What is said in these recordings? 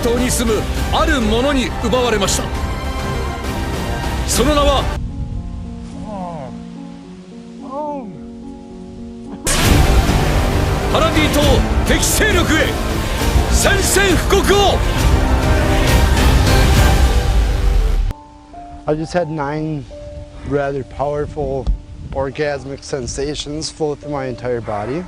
島に住むあるものに奪われました。その名はパラディ島敵勢力へ宣戦布告を。 I just had 9 rather powerful orgasmic sensations flow through my entire body.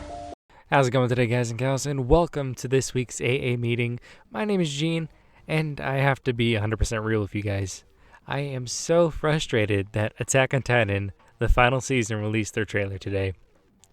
How's it going today, guys and gals, and welcome to this week's AA meeting. My name is Gene, and I have to be 100% real with you guys. I am so frustrated that Attack on Titan, the final season, released their trailer today.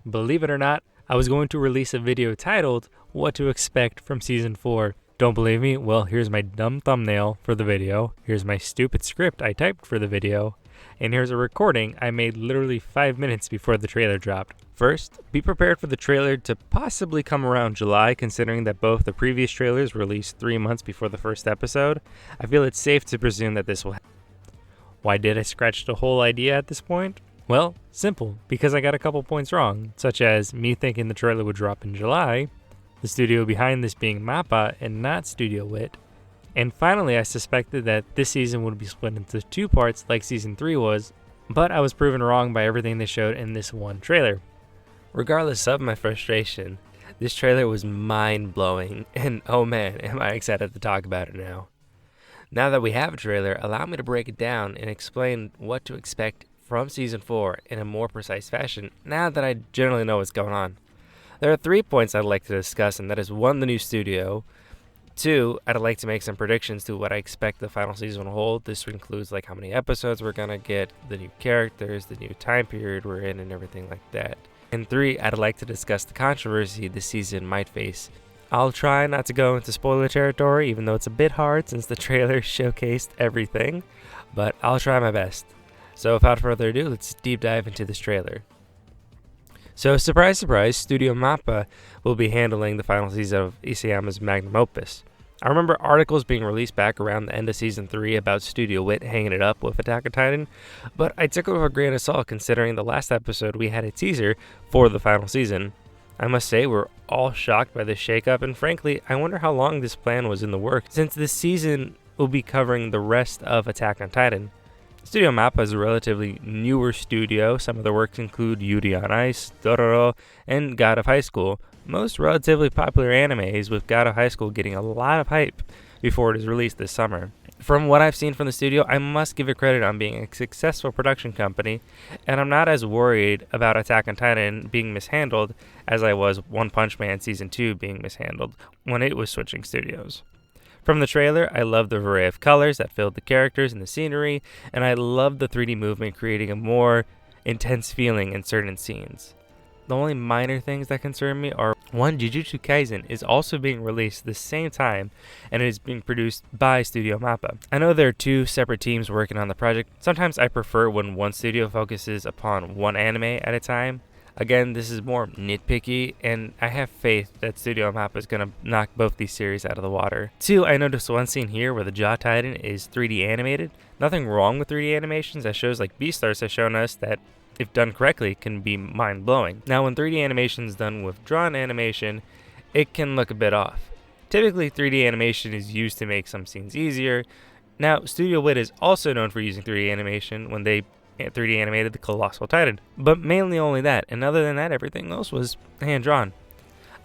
Believe it or not, I was going to release a video titled What to Expect from Season 4. Don't believe me? Well, here's my dumb thumbnail for the video, here's my stupid script I typed for the video, and here's a recording I made literally 5 minutes before the trailer dropped. First, be prepared for the trailer to possibly come around July, considering that both the previous trailers released 3 months before the first episode. I feel it's safe to presume that this will happen. Why did I scratch the whole idea at this point? Well, simple, because I got a couple points wrong, such as me thinking the trailer would drop in July, the studio behind this being Mappa and not Studio Wit, and finally I suspected that this season would be split into 2 parts like Season 3 was, but I was proven wrong by everything they showed in this one trailer. Regardless of my frustration, this trailer was mind-blowing, and oh man, am I excited to talk about it now. Now that we have a trailer, allow me to break it down and explain what to expect from Season 4 in a more precise fashion, now that I generally know what's going on. There are 3 points I'd like to discuss, and that is 1, the new studio, 2, I'd like to make some predictions to what I expect the final season will hold. This includes like how many episodes we're gonna get, the new characters, the new time period we're in, and everything like that. And 3, I'd like to discuss the controversy this season might face. I'll try not to go into spoiler territory, even though it's a bit hard since the trailer showcased everything, but I'll try my best. So without further ado, let's deep dive into this trailer. So surprise surprise, Studio Mappa will be handling the final season of Isayama's magnum opus. I remember articles being released back around the end of Season 3 about Studio Wit hanging it up with Attack on Titan, but I took it with a grain of salt considering the last episode we had a teaser for the final season. I must say we're all shocked by this shakeup, and frankly, I wonder how long this plan was in the works, since this season will be covering the rest of Attack on Titan. Studio Mappa is a relatively newer studio. Some of their works include Yuri on Ice, Dororo, and God of High School, most relatively popular animes, with God of High School getting a lot of hype before it is released this summer. From what I've seen from the studio, I must give it credit on being a successful production company, and I'm not as worried about Attack on Titan being mishandled as I was One Punch Man Season 2 being mishandled when it was switching studios. From the trailer, I love the array of colors that filled the characters and the scenery, and I love the 3D movement creating a more intense feeling in certain scenes. The only minor things that concern me are, 1, Jujutsu Kaisen is also being released at the same time, and it is being produced by Studio Mappa. I know there are 2 separate teams working on the project. Sometimes I prefer when one studio focuses upon one anime at a time. Again, this is more nitpicky, and I have faith that Studio Mappa is going to knock both these series out of the water. 2, I noticed one scene here where the Jaw Titan is 3D animated. Nothing wrong with 3D animations, as shows like Beastars have shown us that, if done correctly, can be mind-blowing. Now, when 3D animation is done with drawn animation, it can look a bit off. Typically, 3D animation is used to make some scenes easier. Now, Studio Wit is also known for using 3D animation when they 3D animated the Colossal Titan, but mainly only that, and other than that, everything else was hand-drawn.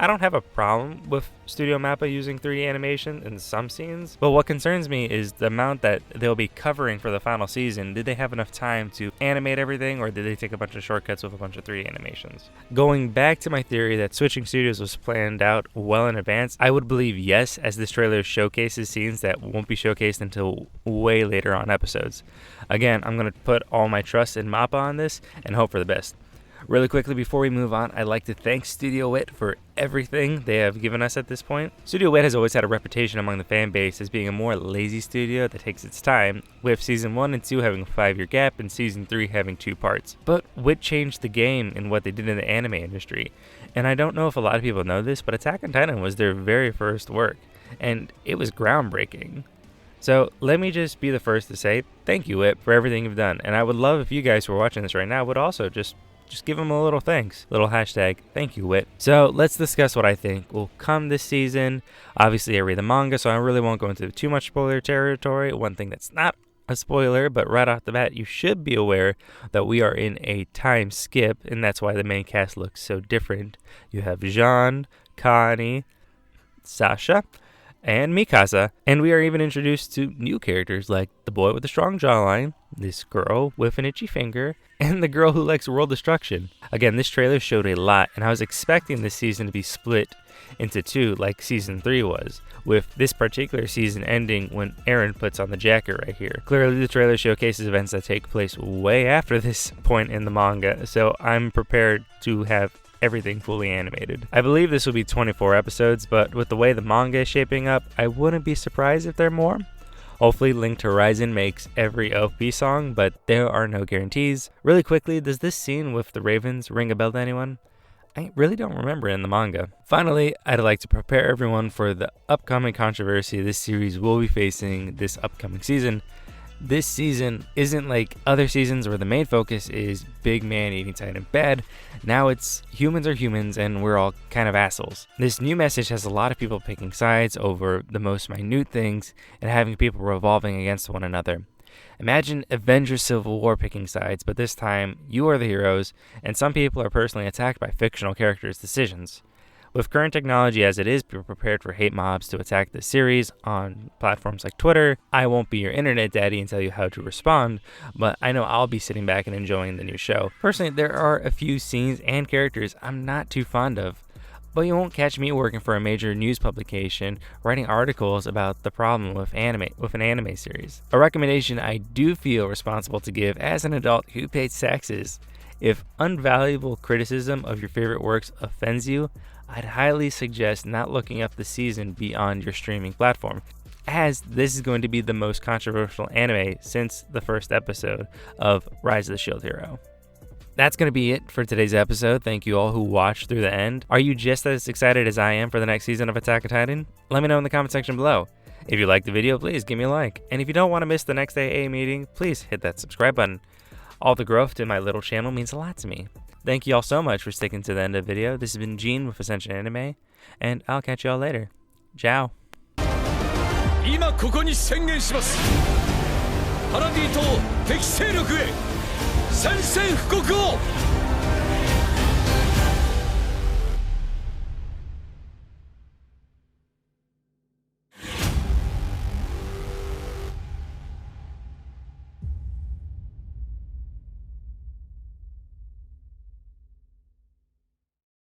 I don't have a problem with Studio Mappa using 3D animation in some scenes, but what concerns me is the amount that they'll be covering for the final season. Did they have enough time to animate everything, or did they take a bunch of shortcuts with a bunch of 3D animations? Going back to my theory that switching studios was planned out well in advance, I would believe yes, as this trailer showcases scenes that won't be showcased until way later on episodes. Again, I'm going to put all my trust in Mappa on this and hope for the best. Really quickly before we move on, I'd like to thank Studio Wit for everything they have given us at this point. Studio Wit has always had a reputation among the fan base as being a more lazy studio that takes its time, with Season 1 and 2 having a 5-year gap and Season 3 having 2 parts. But Wit changed the game in what they did in the anime industry, and I don't know if a lot of people know this, but Attack on Titan was their very first work, and it was groundbreaking. So let me just be the first to say thank you, Wit, for everything you've done, and I would love if you guys who are watching this right now would also just just give him a little thanks. Little hashtag, thank you, Wit. So let's discuss what I think will come this season. Obviously, I read the manga, so I really won't go into too much spoiler territory. One thing that's not a spoiler, but right off the bat, you should be aware that we are in a time skip, and that's why the main cast looks so different. You have Jean, Connie, Sasha, and Mikasa, and we are even introduced to new characters like the boy with the strong jawline, this girl with an itchy finger, and the girl who likes world destruction. Again, this trailer showed a lot, and I was expecting this season to be split into two like season 3 was, with this particular season ending when Eren puts on the jacket right here. Clearly the trailer showcases events that take place way after this point in the manga, so I'm prepared to have everything fully animated. I believe this will be 24 episodes, but with the way the manga is shaping up, I wouldn't be surprised if there are more. Hopefully Linked Horizon makes every OP song, but there are no guarantees. Really quickly, does this scene with the ravens ring a bell to anyone? I really don't remember in the manga. Finally, I'd like to prepare everyone for the upcoming controversy this series will be facing this upcoming season. This season isn't like other seasons where the main focus is big man eating Titan bad. Now it's humans are humans and we're all kind of assholes. This new message has a lot of people picking sides over the most minute things and having people revolving against one another. Imagine Avengers Civil War picking sides, but this time you are the heroes and some people are personally attacked by fictional characters' decisions. With current technology as it is, be prepared for hate mobs to attack the series on platforms like Twitter. I won't be your internet daddy and tell you how to respond, but I know I'll be sitting back and enjoying the new show. Personally, there are a few scenes and characters I'm not too fond of, but you won't catch me working for a major news publication writing articles about the problem with an anime series. A recommendation I do feel responsible to give as an adult who pays taxes: if unvaluable criticism of your favorite works offends you, I'd highly suggest not looking up the season beyond your streaming platform, as this is going to be the most controversial anime since the first episode of Rise of the Shield Hero. That's going to be it for today's episode. Thank you all who watched through the end. Are you just as excited as I am for the next season of Attack on Titan? Let me know in the comment section below. If you liked the video, please give me a like. And if you don't want to miss the next AA meeting, please hit that subscribe button. All the growth to my little channel means a lot to me. Thank you all so much for sticking to the end of the video. This has been Gene with Ascension Anime, and I'll catch you all later. Ciao. 今ここに宣言します。パラディ島敵勢力へ宣戦布告を